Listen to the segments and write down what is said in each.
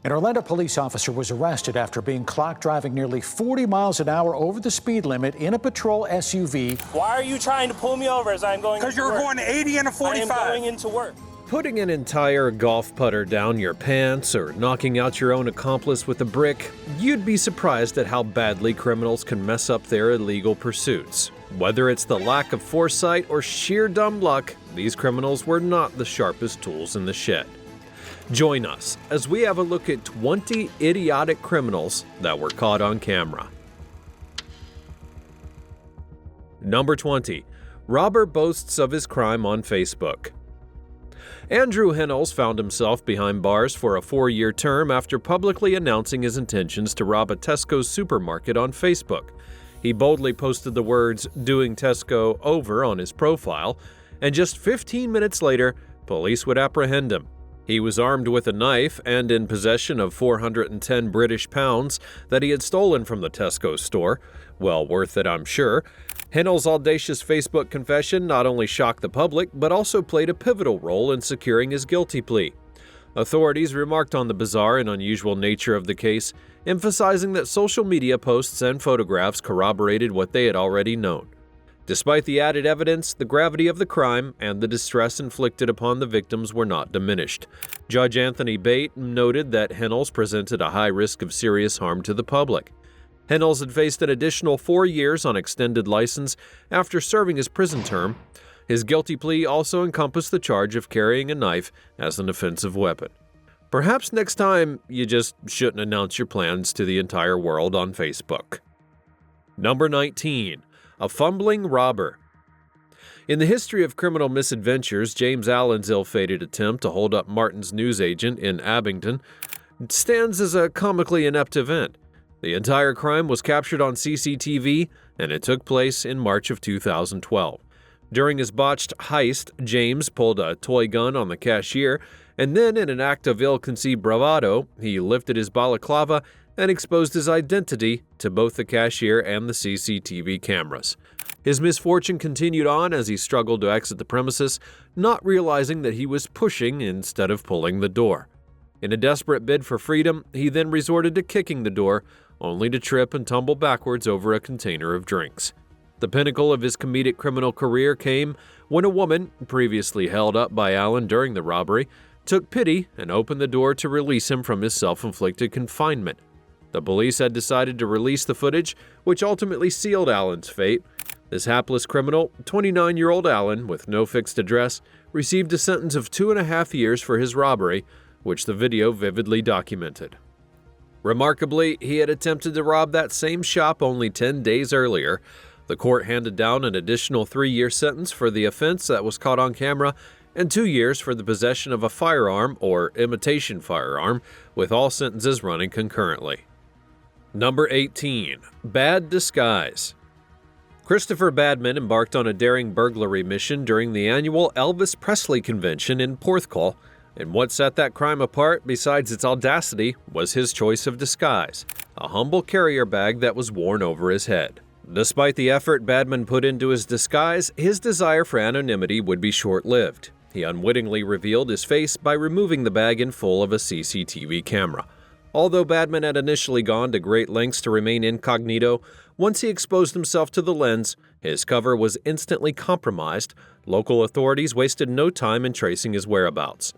An Orlando police officer was arrested after being clocked driving nearly 40 miles an hour over the speed limit in a patrol SUV. Why are you trying to pull me over as I'm going? Because you're going 80 and a 45. I am going into work. Putting an entire golf putter down your pants or knocking out your own accomplice with a brick, you'd be surprised at how badly criminals can mess up their illegal pursuits. Whether it's the lack of foresight or sheer dumb luck, these criminals were not the sharpest tools in the shed. Join us as we have a look at 20 idiotic criminals that were caught on camera. Number 20. Robber boasts of his crime on Facebook. Andrew Hennels found himself behind bars for a 4-year term after publicly announcing his intentions to rob a Tesco supermarket on Facebook. He boldly posted the words, "Doing Tesco over" on his profile, and just 15 minutes later, police would apprehend him. He was armed with a knife and in possession of 410 British pounds that he had stolen from the Tesco store. Well worth it, I'm sure. Hennels' audacious Facebook confession not only shocked the public, but also played a pivotal role in securing his guilty plea. Authorities remarked on the bizarre and unusual nature of the case, emphasizing that social media posts and photographs corroborated what they had already known. Despite the added evidence, the gravity of the crime and the distress inflicted upon the victims were not diminished. Judge Anthony Bate noted that Hennels presented a high risk of serious harm to the public. Hennels had faced an additional 4 years on extended license after serving his prison term. His guilty plea also encompassed the charge of carrying a knife as an offensive weapon. Perhaps next time you just shouldn't announce your plans to the entire world on Facebook. Number 19. A fumbling robber. In the history of criminal misadventures, James Allen's ill-fated attempt to hold up Martin's newsagent in Abingdon stands as a comically inept event. The entire crime was captured on CCTV, and it took place in March of 2012. During his botched heist, James pulled a toy gun on the cashier, and then in an act of ill-conceived bravado, he lifted his balaclava and exposed his identity to both the cashier and the CCTV cameras. His misfortune continued on as he struggled to exit the premises, not realizing that he was pushing instead of pulling the door. In a desperate bid for freedom, he then resorted to kicking the door, only to trip and tumble backwards over a container of drinks. The pinnacle of his comedic criminal career came when a woman, previously held up by Allen during the robbery, took pity and opened the door to release him from his self-inflicted confinement. The police had decided to release the footage, which ultimately sealed Allen's fate. This hapless criminal, 29-year-old Allen, with no fixed address, received a sentence of 2.5 years for his robbery, which the video vividly documented. Remarkably, he had attempted to rob that same shop only 10 days earlier. The court handed down an additional 3-year sentence for the offense that was caught on camera and 2 years for the possession of a firearm or imitation firearm, with all sentences running concurrently. Number 18. Bad disguise. Christopher Badman embarked on a daring burglary mission during the annual Elvis Presley convention in Porthcawl, and what set that crime apart, besides its audacity, was his choice of disguise, a humble carrier bag that was worn over his head. Despite the effort Badman put into his disguise, his desire for anonymity would be short-lived. He unwittingly revealed his face by removing the bag in full of a CCTV camera. Although Badman had initially gone to great lengths to remain incognito, once he exposed himself to the lens, his cover was instantly compromised. Local authorities wasted no time in tracing his whereabouts.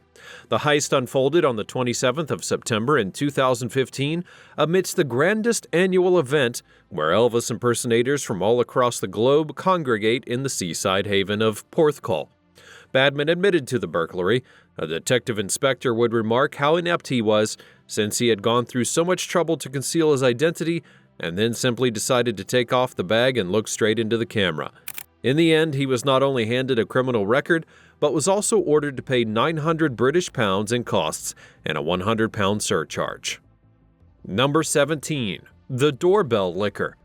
The heist unfolded on the 27th of September in 2015 amidst the grandest annual event where Elvis impersonators from all across the globe congregate in the seaside haven of Porthcawl. Badman admitted to the burglary. A detective inspector would remark how inept he was, since he had gone through so much trouble to conceal his identity and then simply decided to take off the bag and look straight into the camera. In the end, he was not only handed a criminal record, but was also ordered to pay 900 British pounds in costs and a 100-pound surcharge. Number 17. The doorbell licker.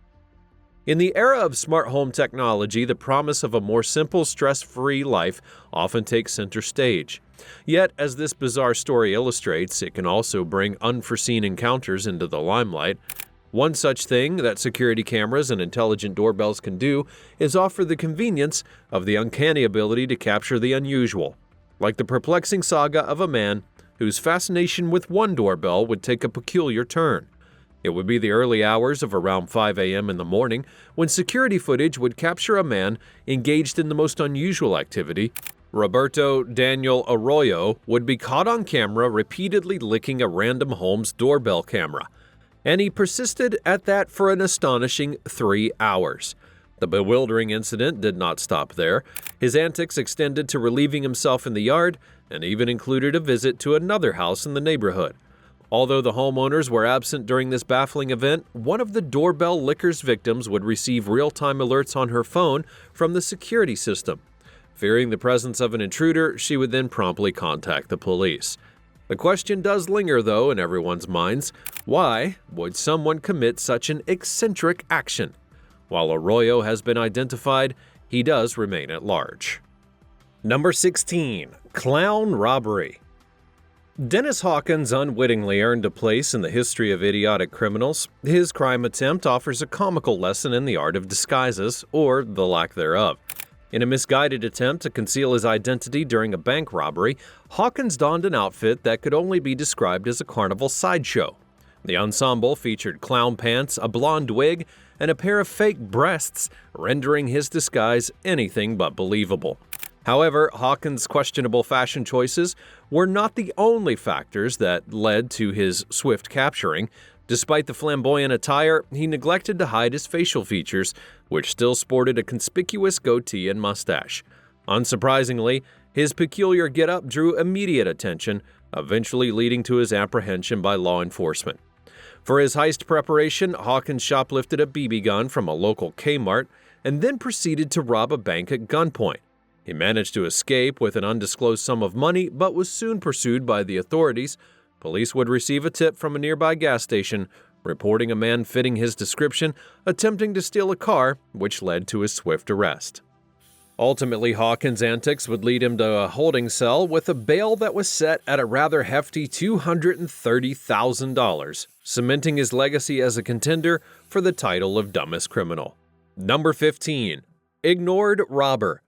In the era of smart home technology, the promise of a more simple, stress-free life often takes center stage. Yet, as this bizarre story illustrates, it can also bring unforeseen encounters into the limelight. One such thing that security cameras and intelligent doorbells can do is offer the convenience of the uncanny ability to capture the unusual, like the perplexing saga of a man whose fascination with one doorbell would take a peculiar turn. It would be the early hours of around 5 a.m. in the morning when security footage would capture a man engaged in the most unusual activity. Roberto Daniel Arroyo would be caught on camera repeatedly licking a random home's doorbell camera, and he persisted at that for an astonishing 3 hours. The bewildering incident did not stop there. His antics extended to relieving himself in the yard and even included a visit to another house in the neighborhood. Although the homeowners were absent during this baffling event, one of the doorbell licker's victims would receive real-time alerts on her phone from the security system. Fearing the presence of an intruder, she would then promptly contact the police. The question does linger, though, in everyone's minds. Why would someone commit such an eccentric action? While Arroyo has been identified, he does remain at large. Number 16. Clown robbery. Dennis Hawkins unwittingly earned a place in the history of idiotic criminals. His crime attempt offers a comical lesson in the art of disguises, or the lack thereof. In a misguided attempt to conceal his identity during a bank robbery, Hawkins donned an outfit that could only be described as a carnival sideshow. The ensemble featured clown pants, a blonde wig, and a pair of fake breasts, rendering his disguise anything but believable. However, Hawkins' questionable fashion choices were not the only factors that led to his swift capturing. Despite the flamboyant attire, he neglected to hide his facial features, which still sported a conspicuous goatee and mustache. Unsurprisingly, his peculiar getup drew immediate attention, eventually leading to his apprehension by law enforcement. For his heist preparation, Hawkins shoplifted a BB gun from a local Kmart and then proceeded to rob a bank at gunpoint. He managed to escape with an undisclosed sum of money, but was soon pursued by the authorities. Police would receive a tip from a nearby gas station, reporting a man fitting his description attempting to steal a car, which led to his swift arrest. Ultimately, Hawkins' antics would lead him to a holding cell with a bail that was set at a rather hefty $230,000, cementing his legacy as a contender for the title of dumbest criminal. Number 15. Ignored robber.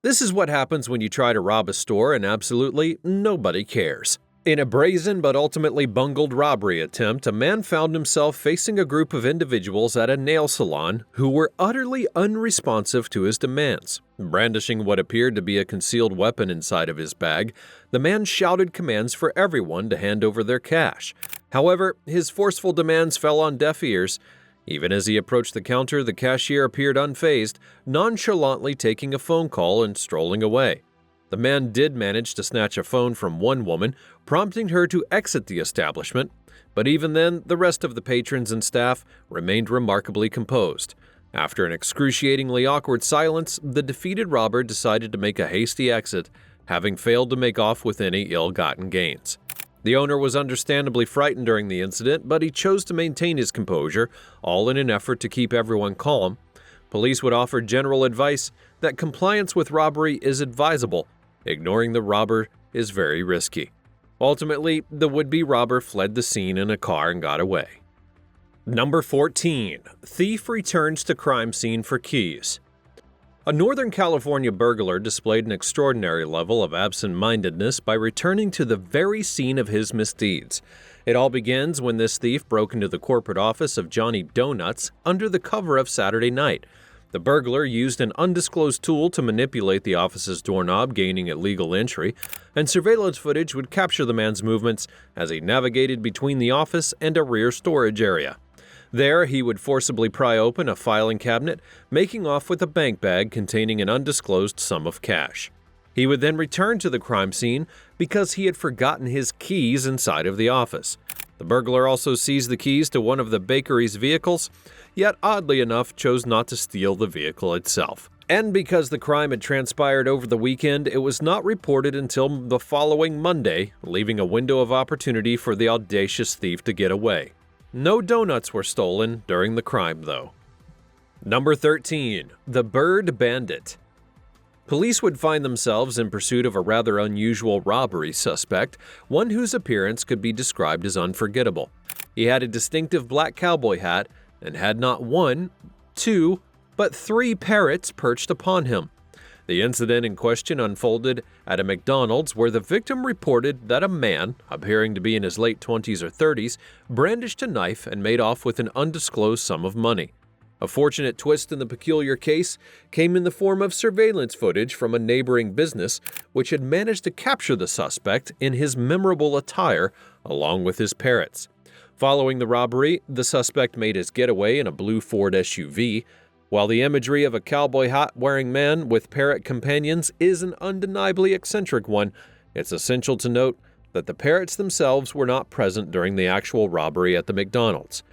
This is what happens when you try to rob a store and absolutely nobody cares. In a brazen but ultimately bungled robbery attempt, a man found himself facing a group of individuals at a nail salon who were utterly unresponsive to his demands. Brandishing what appeared to be a concealed weapon inside of his bag, the man shouted commands for everyone to hand over their cash. However, his forceful demands fell on deaf ears. Even as he approached the counter, the cashier appeared unfazed, nonchalantly taking a phone call and strolling away. The man did manage to snatch a phone from one woman, prompting her to exit the establishment, but even then, the rest of the patrons and staff remained remarkably composed. After an excruciatingly awkward silence, the defeated robber decided to make a hasty exit, having failed to make off with any ill-gotten gains. The owner was understandably frightened during the incident, but he chose to maintain his composure, all in an effort to keep everyone calm. Police would offer general advice that compliance with robbery is advisable. Ignoring the robber is very risky. Ultimately, the would-be robber fled the scene in a car and got away. Number 14. Thief returns to crime scene for keys. A Northern California burglar displayed an extraordinary level of absent-mindedness by returning to the very scene of his misdeeds. It all begins when this thief broke into the corporate office of Johnny Donuts under the cover of Saturday night. The burglar used an undisclosed tool to manipulate the office's doorknob, gaining illegal entry, and surveillance footage would capture the man's movements as he navigated between the office and a rear storage area. There, he would forcibly pry open a filing cabinet, making off with a bank bag containing an undisclosed sum of cash. He would then return to the crime scene because he had forgotten his keys inside of the office. The burglar also seized the keys to one of the bakery's vehicles, yet oddly enough chose not to steal the vehicle itself. And because the crime had transpired over the weekend, it was not reported until the following Monday, leaving a window of opportunity for the audacious thief to get away. No donuts were stolen during the crime, though. Number 13. The Bird Bandit. Police would find themselves in pursuit of a rather unusual robbery suspect, one whose appearance could be described as unforgettable. He had a distinctive black cowboy hat and had not one, two, but three parrots perched upon him. The incident in question unfolded at a McDonald's where the victim reported that a man, appearing to be in his late 20s or 30s, brandished a knife and made off with an undisclosed sum of money. A fortunate twist in the peculiar case came in the form of surveillance footage from a neighboring business, which had managed to capture the suspect in his memorable attire along with his parrots. Following the robbery, the suspect made his getaway in a blue Ford SUV. While the imagery of a cowboy hat-wearing man with parrot companions is an undeniably eccentric one, it's essential to note that the parrots themselves were not present during the actual robbery at the McDonald's.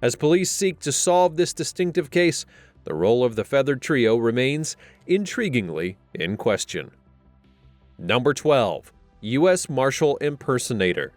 As police seek to solve this distinctive case, the role of the feathered trio remains, intriguingly, in question. Number 12. U.S. Marshal Impersonator.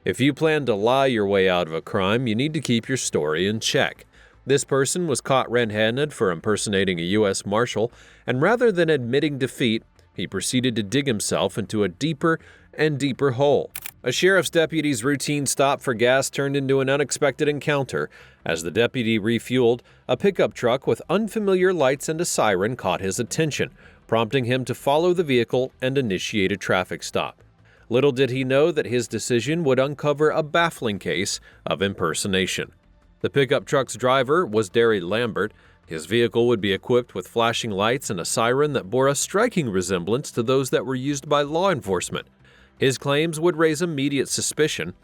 If you plan to lie your way out of a crime, you need to keep your story in check. This person was caught red-handed for impersonating a U.S. Marshal, and rather than admitting defeat, he proceeded to dig himself into a deeper and deeper hole. A sheriff's deputy's routine stop for gas turned into an unexpected encounter. As the deputy refueled, a pickup truck with unfamiliar lights and a siren caught his attention, prompting him to follow the vehicle and initiate a traffic stop. Little did he know that his decision would uncover a baffling case of impersonation. The pickup truck's driver was Derry Lambert. His vehicle would be equipped with flashing lights and a siren that bore a striking resemblance to those that were used by law enforcement. His claims would raise immediate suspicion.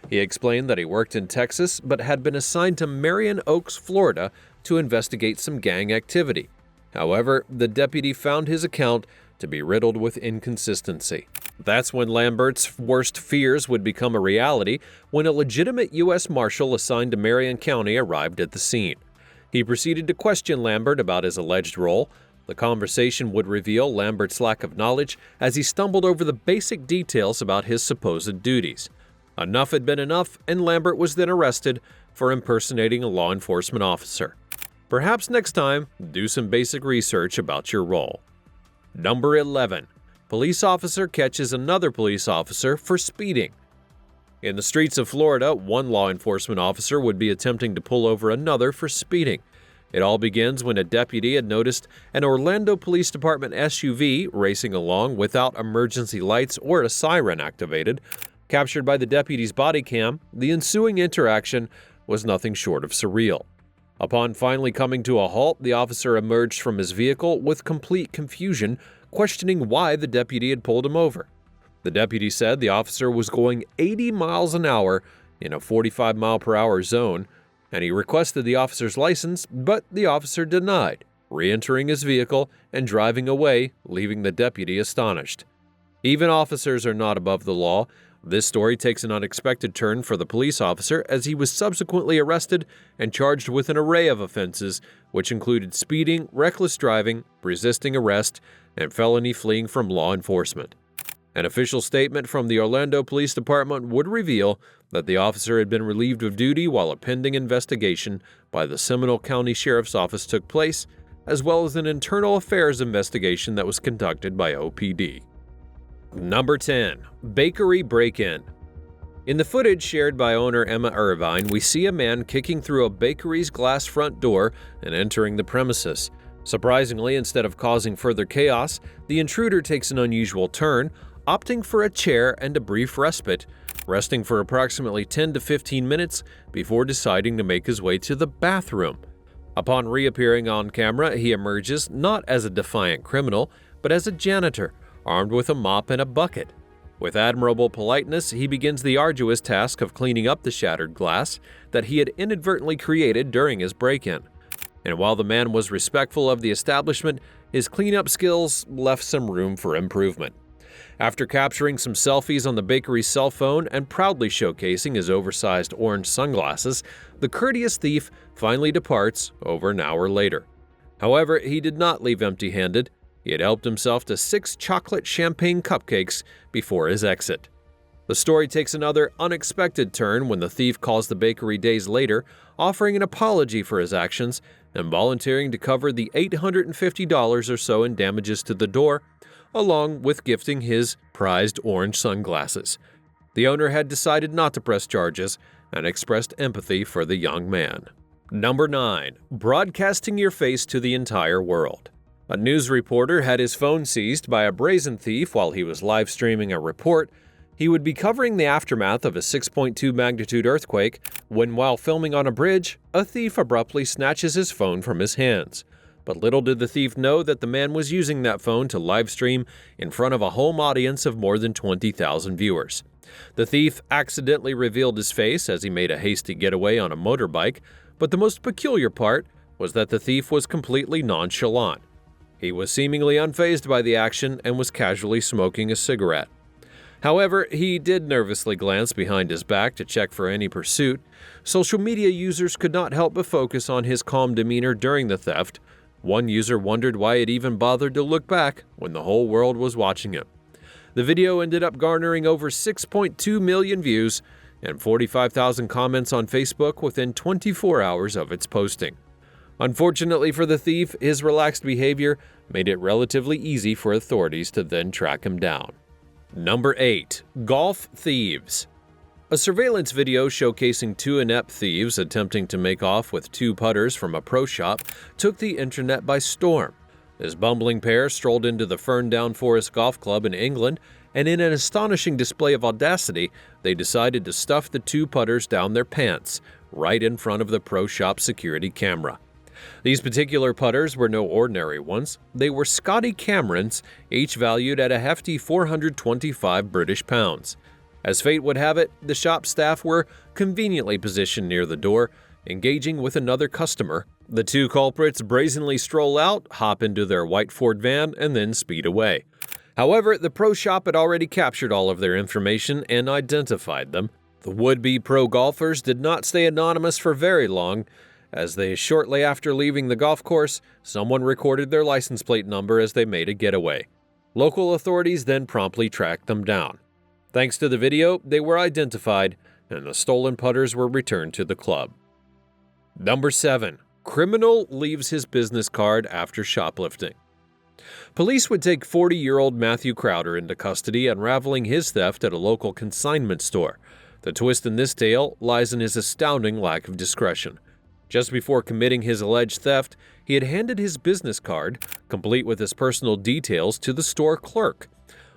He explained that he worked in Texas but had been assigned to Marion Oaks, Florida, to investigate some gang activity. However, the deputy found his account to be riddled with inconsistency. That's when Lambert's worst fears would become a reality when a legitimate U.S. Marshal assigned to Marion County arrived at the scene. He proceeded to question Lambert about his alleged role. The conversation would reveal Lambert's lack of knowledge as he stumbled over the basic details about his supposed duties. Enough had been enough, and Lambert was then arrested for impersonating a law enforcement officer. Perhaps next time, do some basic research about your role. Number 11. Police officer catches another police officer for speeding. In the streets of Florida, one law enforcement officer would be attempting to pull over another for speeding. It all begins when a deputy had noticed an Orlando Police Department SUV racing along without emergency lights or a siren activated. Captured by the deputy's body cam, the ensuing interaction was nothing short of surreal. Upon finally coming to a halt, the officer emerged from his vehicle with complete confusion, questioning why the deputy had pulled him over. The deputy said the officer was going 80 miles an hour in a 45-mile-per-hour zone, and he requested the officer's license, but the officer denied, re-entering his vehicle and driving away, leaving the deputy astonished. Even officers are not above the law. This story takes an unexpected turn for the police officer as he was subsequently arrested and charged with an array of offenses, which included speeding, reckless driving, resisting arrest, and felony fleeing from law enforcement. An official statement from the Orlando Police Department would reveal that the officer had been relieved of duty while a pending investigation by the Seminole County Sheriff's Office took place, as well as an internal affairs investigation that was conducted by OPD. Number 10. Bakery Break-In. In the footage shared by owner Emma Irvine, we see a man kicking through a bakery's glass front door and entering the premises. Surprisingly, instead of causing further chaos, the intruder takes an unusual turn, opting for a chair and a brief respite, resting for approximately 10 to 15 minutes before deciding to make his way to the bathroom. Upon reappearing on camera, he emerges not as a defiant criminal, but as a janitor, armed with a mop and a bucket. With admirable politeness, he begins the arduous task of cleaning up the shattered glass that he had inadvertently created during his break-in. And while the man was respectful of the establishment, his cleanup skills left some room for improvement. After capturing some selfies on the bakery's cell phone and proudly showcasing his oversized orange sunglasses, the courteous thief finally departs over an hour later. However, he did not leave empty-handed. He had helped himself to 6 chocolate champagne cupcakes before his exit. The story takes another unexpected turn when the thief calls the bakery days later, offering an apology for his actions and volunteering to cover the $850 or so in damages to the door, along with gifting his prized orange sunglasses. The owner had decided not to press charges and expressed empathy for the young man. Number 9. Broadcasting your face to the entire world. A news reporter had his phone seized by a brazen thief while he was live streaming a report. He would be covering the aftermath of a 6.2 magnitude earthquake when, while filming on a bridge, a thief abruptly snatches his phone from his hands. But little did the thief know that the man was using that phone to live stream in front of a home audience of more than 20,000 viewers. The thief accidentally revealed his face as he made a hasty getaway on a motorbike, but the most peculiar part was that the thief was completely nonchalant. He was seemingly unfazed by the action and was casually smoking a cigarette. However, he did nervously glance behind his back to check for any pursuit. Social media users could not help but focus on his calm demeanor during the theft. One user wondered why it even bothered to look back when the whole world was watching him. The video ended up garnering over 6.2 million views and 45,000 comments on Facebook within 24 hours of its posting. Unfortunately for the thief, his relaxed behavior made it relatively easy for authorities to then track him down. Number 8. Golf Thieves. A surveillance video showcasing two inept thieves attempting to make off with two putters from a pro shop took the internet by storm. This bumbling pair strolled into the Ferndown Forest Golf Club in England, and in an astonishing display of audacity, they decided to stuff the two putters down their pants, right in front of the pro shop security camera. These particular putters were no ordinary ones. They were Scotty Camerons, each valued at a hefty 425 British pounds. As fate would have it, the shop staff were conveniently positioned near the door, engaging with another customer. The two culprits brazenly stroll out, hop into their white Ford van, and then speed away. However, the pro shop had already captured all of their information and identified them. The would-be pro golfers did not stay anonymous for very long, as they shortly after leaving the golf course, someone recorded their license plate number as they made a getaway. Local authorities then promptly tracked them down. Thanks to the video, they were identified, and the stolen putters were returned to the club. Number 7. Criminal leaves his business card after shoplifting. Police would take 40-year-old Matthew Crowder into custody, unraveling his theft at a local consignment store. The twist in this tale lies in his astounding lack of discretion. Just before committing his alleged theft, he had handed his business card, complete with his personal details, to the store clerk.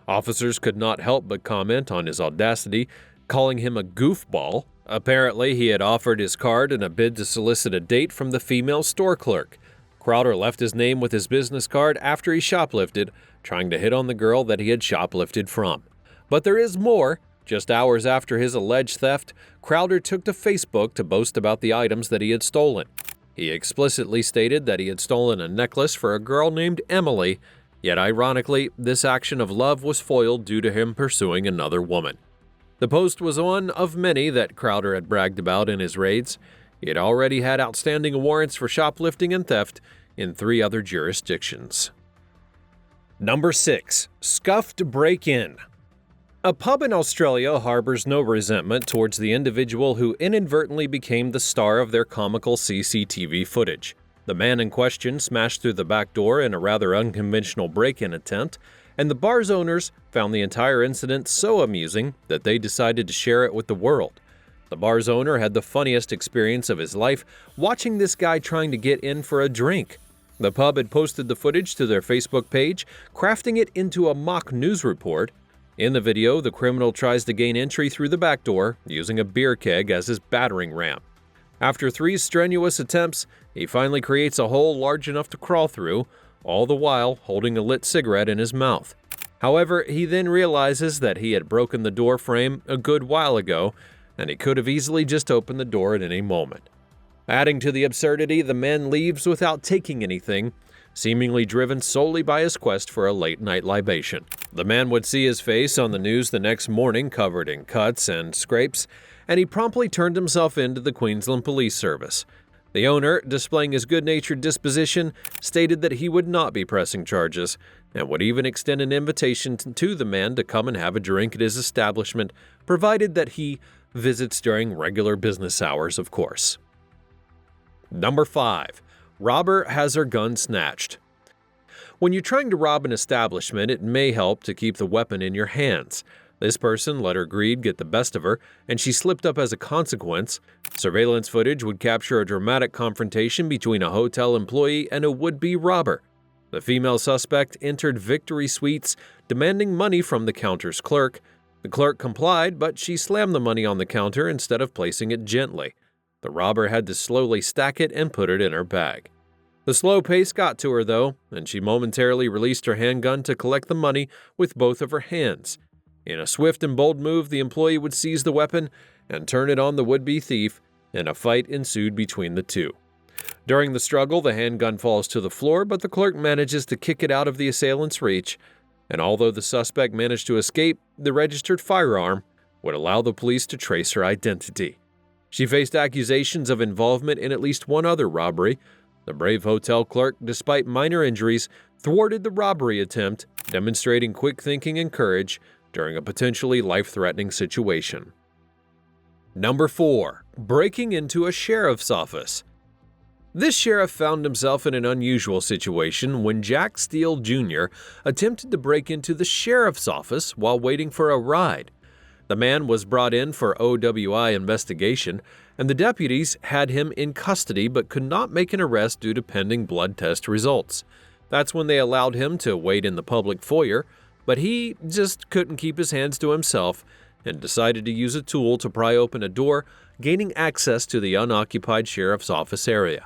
Officers could not help but comment on his audacity, calling him a goofball. Apparently, he had offered his card in a bid to solicit a date from the female store clerk. Crowder left his name with his business card after he shoplifted, trying to hit on the girl that he had shoplifted from. But there is more. Just hours after his alleged theft, Crowder took to Facebook to boast about the items that he had stolen. He explicitly stated that he had stolen a necklace for a girl named Emily, yet ironically, this action of love was foiled due to him pursuing another woman. The post was one of many that Crowder had bragged about in his raids. He had already had outstanding warrants for shoplifting and theft in 3 other jurisdictions. Number 6. Scuffed break-in. A pub in Australia harbors no resentment towards the individual who inadvertently became the star of their comical CCTV footage. The man in question smashed through the back door in a rather unconventional break-in attempt, and the bar's owners found the entire incident so amusing that they decided to share it with the world. The bar's owner had the funniest experience of his life watching this guy trying to get in for a drink. The pub had posted the footage to their Facebook page, crafting it into a mock news report. In the video, the criminal tries to gain entry through the back door, using a beer keg as his battering ram. After 3 strenuous attempts, he finally creates a hole large enough to crawl through, all the while holding a lit cigarette in his mouth. However, he then realizes that he had broken the door frame a good while ago, and he could have easily just opened the door at any moment. Adding to the absurdity, the man leaves without taking anything, seemingly driven solely by his quest for a late-night libation. The man would see his face on the news the next morning covered in cuts and scrapes, and he promptly turned himself in to the Queensland Police Service. The owner, displaying his good-natured disposition, stated that he would not be pressing charges, and would even extend an invitation to the man to come and have a drink at his establishment, provided that he visits during regular business hours, of course. Number 5. Robber has her gun snatched. When you're trying to rob an establishment, it may help to keep the weapon in your hands. This person let her greed get the best of her, and she slipped up as a consequence. Surveillance footage would capture a dramatic confrontation between a hotel employee and a would-be robber. The female suspect entered Victory Suites, demanding money from the counter's clerk. The clerk complied, but she slammed the money on the counter instead of placing it gently. The robber had to slowly stack it and put it in her bag. The slow pace got to her, though, and she momentarily released her handgun to collect the money with both of her hands. In a swift and bold move, the employee would seize the weapon and turn it on the would-be thief, and a fight ensued between the two. During the struggle, the handgun falls to the floor, but the clerk manages to kick it out of the assailant's reach, and although the suspect managed to escape, the registered firearm would allow the police to trace her identity. She faced accusations of involvement in at least one other robbery. The brave hotel clerk, despite minor injuries, thwarted the robbery attempt, demonstrating quick thinking and courage during a potentially life-threatening situation. Number 4. Breaking into a sheriff's office. This sheriff found himself in an unusual situation when Jack Steele Jr. attempted to break into the sheriff's office while waiting for a ride. The man was brought in for OWI investigation, and the deputies had him in custody but could not make an arrest due to pending blood test results. That's when they allowed him to wait in the public foyer, but he just couldn't keep his hands to himself and decided to use a tool to pry open a door, gaining access to the unoccupied sheriff's office area.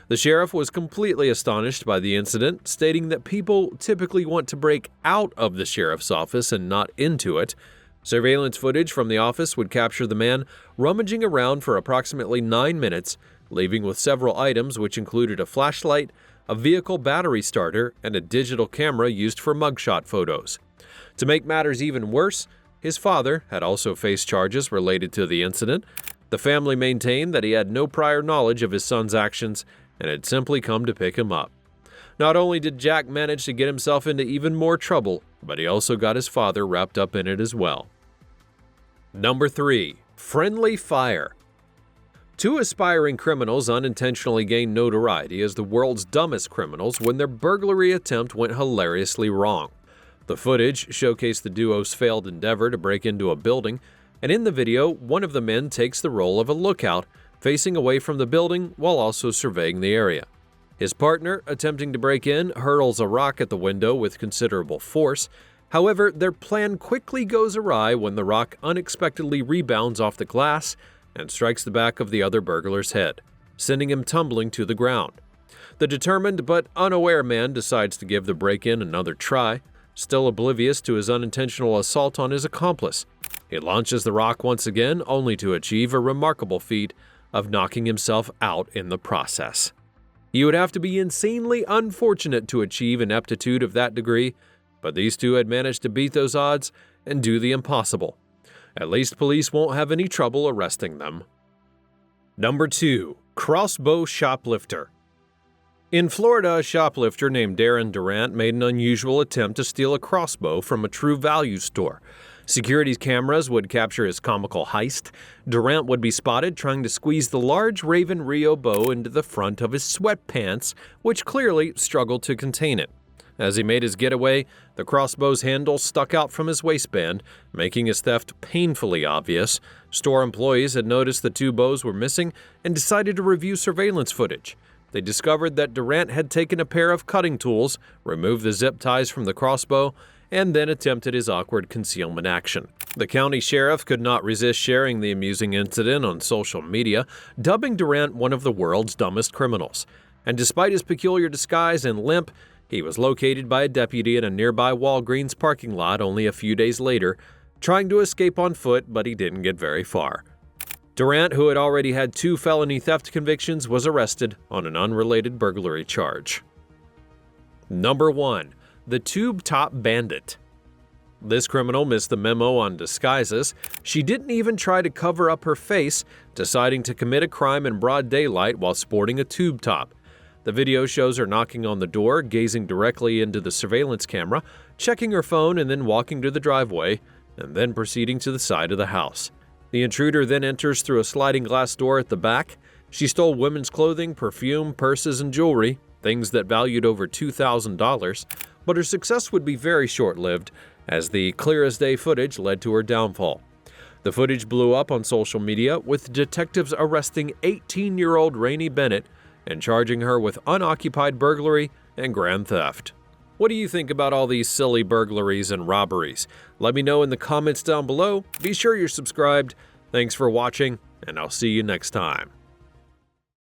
The sheriff was completely astonished by the incident, stating that people typically want to break out of the sheriff's office and not into it. Surveillance footage from the office would capture the man rummaging around for approximately 9 minutes, leaving with several items which included a flashlight, a vehicle battery starter, and a digital camera used for mugshot photos. To make matters even worse, his father had also faced charges related to the incident. The family maintained that he had no prior knowledge of his son's actions and had simply come to pick him up. Not only did Jack manage to get himself into even more trouble, but he also got his father wrapped up in it as well. Number 3. Friendly fire. Two aspiring criminals unintentionally gained notoriety as the world's dumbest criminals when their burglary attempt went hilariously wrong. The footage showcased the duo's failed endeavor to break into a building, and in the video, one of the men takes the role of a lookout, facing away from the building while also surveying the area. His partner, attempting to break in, hurls a rock at the window with considerable force. However, their plan quickly goes awry when the rock unexpectedly rebounds off the glass and strikes the back of the other burglar's head, sending him tumbling to the ground. The determined but unaware man decides to give the break-in another try, still oblivious to his unintentional assault on his accomplice. He launches the rock once again, only to achieve a remarkable feat of knocking himself out in the process. You would have to be insanely unfortunate to achieve an aptitude of that degree, but these two had managed to beat those odds and do the impossible. At least police won't have any trouble arresting them. Number 2. Crossbow shoplifter. In Florida, a shoplifter named Darren Durant made an unusual attempt to steal a crossbow from a True Value store. Security cameras would capture his comical heist. Durant would be spotted trying to squeeze the large Raven Rio bow into the front of his sweatpants, which clearly struggled to contain it. As he made his getaway, the crossbow's handle stuck out from his waistband, making his theft painfully obvious. Store employees had noticed the two bows were missing and decided to review surveillance footage. They discovered that Durant had taken a pair of cutting tools, removed the zip ties from the crossbow, and then attempted his awkward concealment action. The county sheriff could not resist sharing the amusing incident on social media, dubbing Durant one of the world's dumbest criminals. And despite his peculiar disguise and limp, he was located by a deputy in a nearby Walgreens parking lot only a few days later, trying to escape on foot, but he didn't get very far. Durant, who had already had 2 felony theft convictions, was arrested on an unrelated burglary charge. Number 1. The Tube Top Bandit. This criminal missed the memo on disguises. She didn't even try to cover up her face, deciding to commit a crime in broad daylight while sporting a tube top. The video shows her knocking on the door, gazing directly into the surveillance camera, checking her phone and then walking to the driveway, and then proceeding to the side of the house. The intruder then enters through a sliding glass door at the back. She stole women's clothing, perfume, purses, and jewelry, things that valued over $2,000, but her success would be very short-lived, as the clear-as-day footage led to her downfall. The footage blew up on social media, with detectives arresting 18-year-old Rainey Bennett and charging her with unoccupied burglary and grand theft. What do you think about all these silly burglaries and robberies? Let me know in the comments down below. Be sure you're subscribed. Thanks for watching, and I'll see you next time.